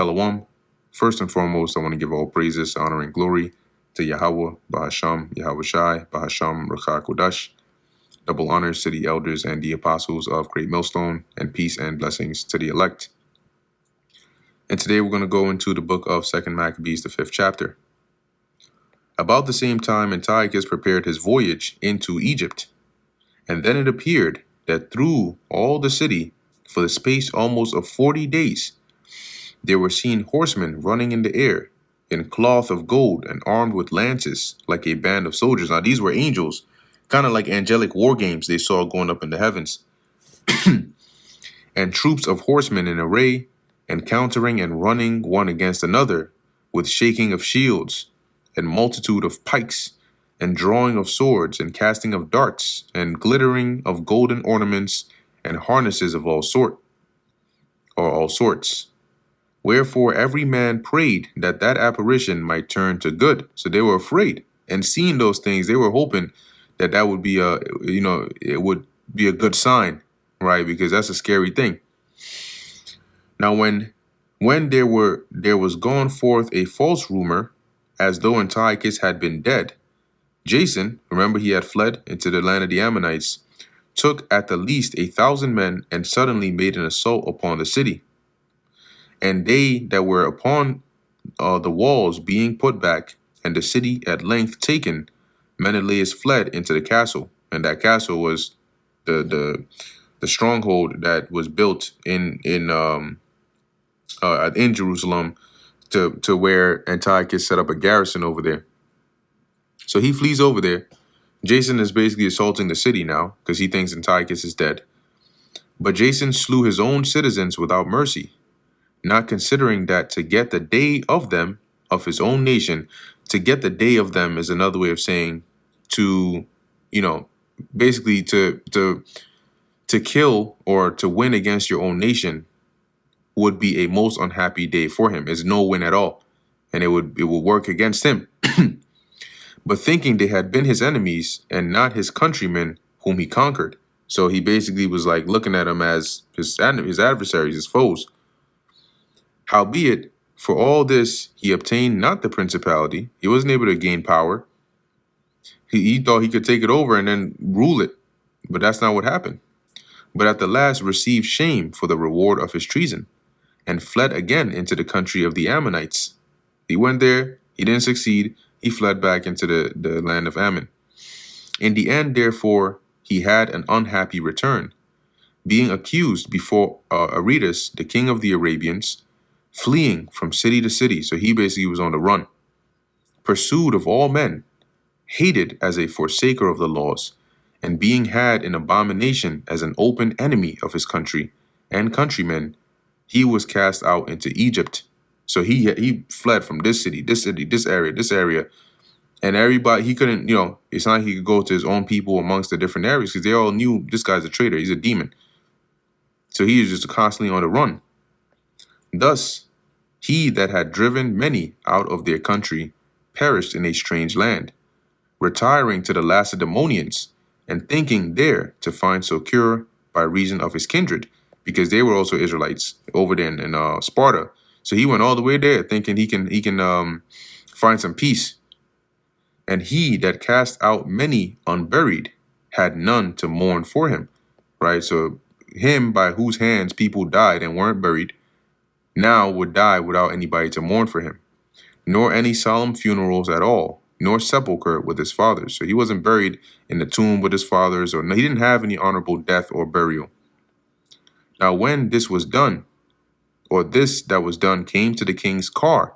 Shalom. First and foremost, I want to give all praises, honor, and glory to Yahweh, Bahasham, Yahweh Shai, Bahasham, Rakha Kodash. Double honors to the elders and the apostles of Great Millstone, and peace and blessings to the elect. And today we're going to go into the book of 2nd Maccabees, the 5th chapter. About the same time, Antiochus prepared his voyage into Egypt. And then it appeared that through all the city, for the space almost of 40 days, there were seen horsemen running in the air, in cloth of gold and armed with lances, like a band of soldiers. Now, these were angels, kind of like angelic war games they saw going up in the heavens. And troops of horsemen in array, encountering and running one against another, with shaking of shields, and multitude of pikes, and drawing of swords, and casting of darts, and glittering of golden ornaments, and harnesses of all sorts. Wherefore every man prayed that that apparition might turn to good. So they were afraid, and seeing those things, they were hoping that that would be it would be a good sign, right? Because that's a scary thing. Now, when there was gone forth a false rumor, as though Antiochus had been dead, Jason, remember he had fled into the land of the Ammonites, took at the least 1,000 men and suddenly made an assault upon the city. And they that were upon the walls being put back, and the city at length taken, Menelaus fled into the castle, and that castle was the stronghold that was built in Jerusalem to where Antiochus set up a garrison over there. So he flees over there. Jason is basically assaulting the city now because he thinks Antiochus is dead. But Jason slew his own citizens without mercy, not considering that to get the day of them, of his own nation, to get the day of them is another way of saying to, basically to kill or to win against your own nation would be a most unhappy day for him. It's no win at all. And it would work against him. But thinking they had been his enemies and not his countrymen whom he conquered. So he basically was like looking at them as his adversaries, his foes. Howbeit, for all this, he obtained not the principality. He wasn't able to gain power. He thought he could take it over and then rule it. But that's not what happened. But at the last received shame for the reward of his treason, and fled again into the country of the Ammonites. He went there, he didn't succeed, he fled back into the land of Ammon. In the end, therefore, he had an unhappy return, being accused before Aretas, the king of the Arabians, fleeing from city to city. So he basically was on the run, pursued of all men, hated as a forsaker of the laws, and being had in abomination as an open enemy of his country and countrymen, he was cast out into Egypt. So he fled from this city, this area, and everybody, he couldn't, it's not like he could go to his own people amongst the different areas because they all knew this guy's a traitor, he's a demon. So he is just constantly on the run. Thus, he that had driven many out of their country perished in a strange land, retiring to the Lacedaemonians, and thinking there to find succor by reason of his kindred, because they were also Israelites over there in Sparta. So he went all the way there thinking he can find some peace. And he that cast out many unburied had none to mourn for him, right? So him by whose hands people died and weren't buried now would die without anybody to mourn for him, nor any solemn funerals at all, nor sepulchre with his fathers. So he wasn't buried in the tomb with his fathers, or he didn't have any honorable death or burial. Now when this was done, or this that was done came to the king's car,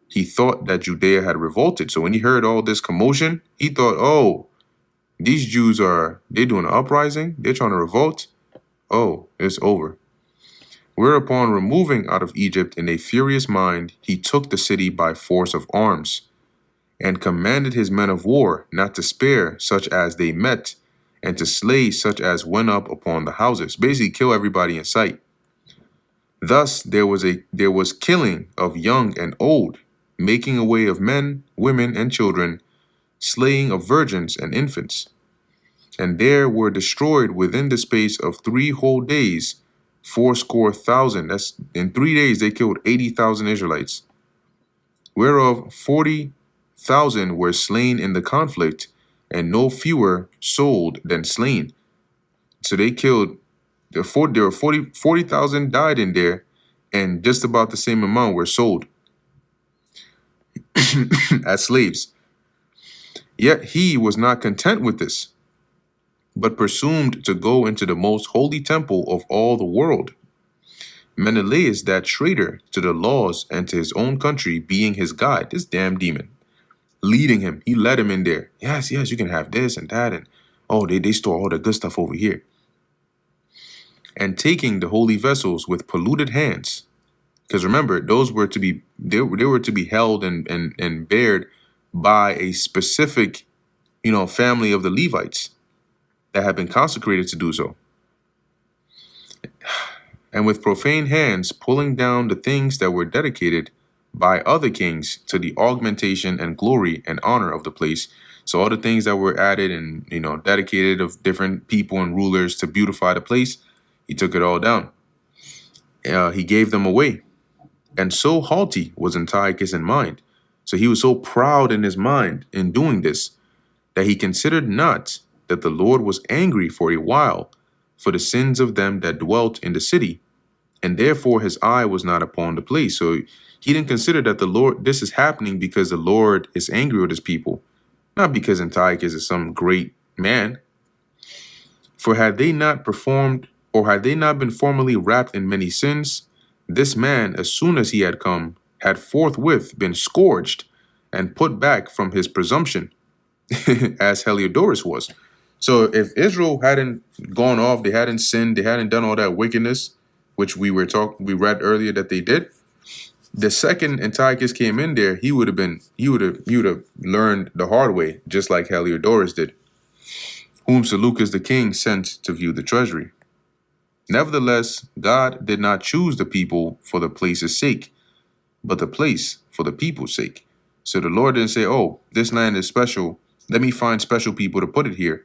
he thought that Judea had revolted. So when he heard all this commotion, he thought, oh, these Jews they're doing an uprising, they're trying to revolt. Oh, it's over. Whereupon, removing out of Egypt in a furious mind, he took the city by force of arms, and commanded his men of war not to spare such as they met, and to slay such as went up upon the houses. Basically, kill everybody in sight. Thus there was killing of young and old, making away of men, women, and children, slaying of virgins and infants. And there were destroyed within the space of 3 whole days fourscore thousand. That's in 3 days they killed 80,000 Israelites, whereof 40,000 were slain in the conflict, and no fewer sold than slain. So they killed there were 40,000 died in there, and just about the same amount were sold as slaves. Yet he was not content with this, but presumed to go into the most holy temple of all the world. Menelaus, that traitor to the laws and to his own country, being his guide, this damn demon, leading him. He led him in there. Yes, yes, you can have this and that, and oh, they store all the good stuff over here. And taking the holy vessels with polluted hands, because remember, those were to be they were to be held and bared by a specific, family of the Levites that had been consecrated to do so. And with profane hands pulling down the things that were dedicated by other kings to the augmentation and glory and honor of the place. So all the things that were added and dedicated of different people and rulers to beautify the place, he took it all down. He gave them away. And so haughty was Antiochus in mind. So he was so proud in his mind in doing this, that he considered not that the Lord was angry for a while for the sins of them that dwelt in the city, and therefore his eye was not upon the place. So he didn't consider that this is happening because the Lord is angry with his people, not because Antiochus is some great man. For had they not been formerly wrapped in many sins, this man, as soon as he had come, had forthwith been scourged and put back from his presumption, as Heliodorus was. So if Israel hadn't gone off, they hadn't sinned, they hadn't done all that wickedness, which we read earlier that they did. The second Antiochus came in there, he would have learned the hard way, just like Heliodorus did, whom Seleucus the king sent to view the treasury. Nevertheless, God did not choose the people for the place's sake, but the place for the people's sake. So the Lord didn't say, oh, this land is special, let me find special people to put it here.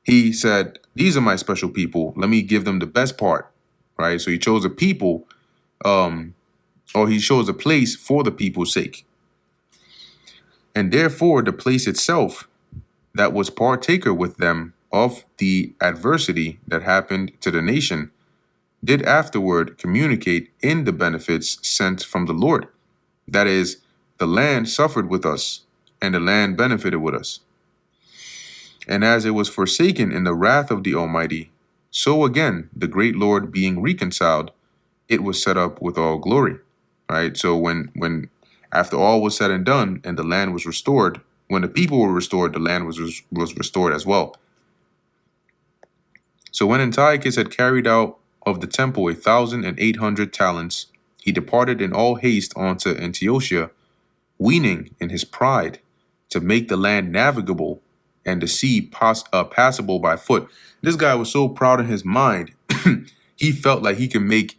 He said, these are my special people, let me give them the best part, right? So he chose a people, or he chose a place for the people's sake. And therefore, the place itself that was partaker with them of the adversity that happened to the nation did afterward communicate in the benefits sent from the Lord. That is, the land suffered with us, and the land benefited with us. And as it was forsaken in the wrath of the Almighty, so again, the great Lord being reconciled, it was set up with all glory. Right? So when after all was said and done, and the land was restored, when the people were restored, the land was restored as well. So when Antiochus had carried out of the temple 1,800 talents, he departed in all haste unto Antiochia, weening in his pride to make the land navigable and the sea passable by foot. This guy was so proud in his mind, he felt like he can make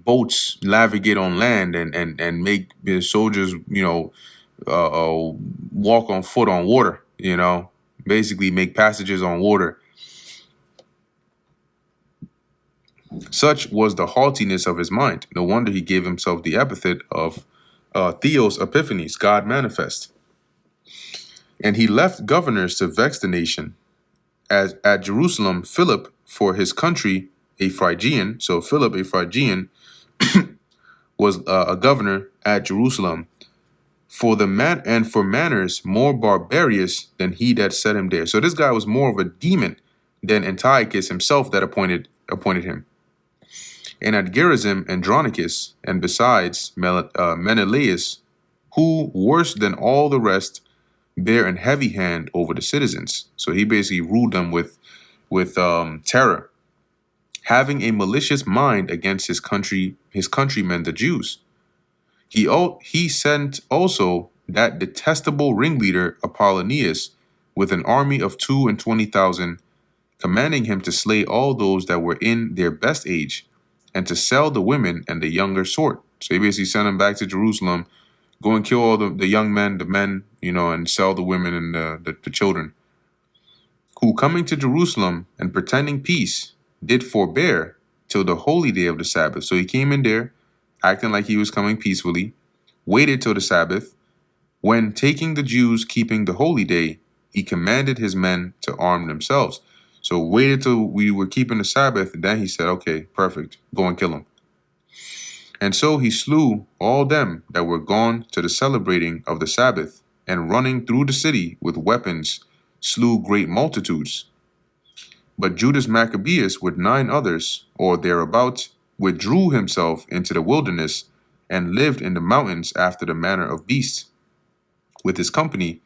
boats navigate on land and make the soldiers, walk on foot on water, basically make passages on water. Such was the haughtiness of his mind. No wonder he gave himself the epithet of Theos Epiphanes, God manifest. And he left governors to vex the nation. As at Jerusalem, Philip for his country, a Phrygian. So Philip, a Phrygian, was a governor at Jerusalem. For manners more barbarous than he that set him there. So this guy was more of a demon than Antiochus himself that appointed him. And at Gerizim, Andronicus, and besides Menelaus, who, worse than all the rest, bear an heavy hand over the citizens. So he basically ruled them with terror, having a malicious mind against his countrymen, the Jews. He sent also that detestable ringleader Apollonius with an army of 22,000, commanding him to slay all those that were in their best age, and to sell the women and the younger sort. So he basically sent him back to Jerusalem, go and kill all the young men, the men, and sell the women and the children. Who, coming to Jerusalem and pretending peace, did forbear till the holy day of the Sabbath. So he came in there, acting like he was coming peacefully, waited till the Sabbath. When taking the Jews keeping the holy day, he commanded his men to arm themselves. So waited till we were keeping the Sabbath, and then he said, okay, perfect, go and kill them. And so he slew all them that were gone to the celebrating of the Sabbath, and running through the city with weapons, slew great multitudes. But Judas Maccabeus with 9 others, or thereabouts, withdrew himself into the wilderness, and lived in the mountains after the manner of beasts, with his company,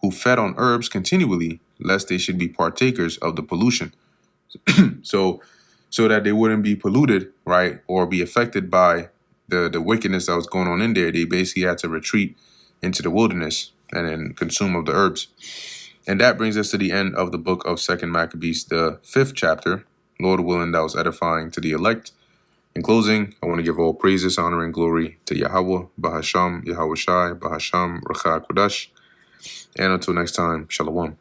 who fed on herbs continually, lest they should be partakers of the pollution. So that they wouldn't be polluted, right, or be affected by the wickedness that was going on in there. They basically had to retreat into the wilderness and then consume of the herbs. And that brings us to the end of the book of 2nd Maccabees, the 5th chapter. Lord willing, that was edifying to the elect. In closing, I want to give all praises, honor, and glory to Yahweh, Bahasham, Yahweh Shai, Bahasham, Racha Kodash. And until next time, Shalom.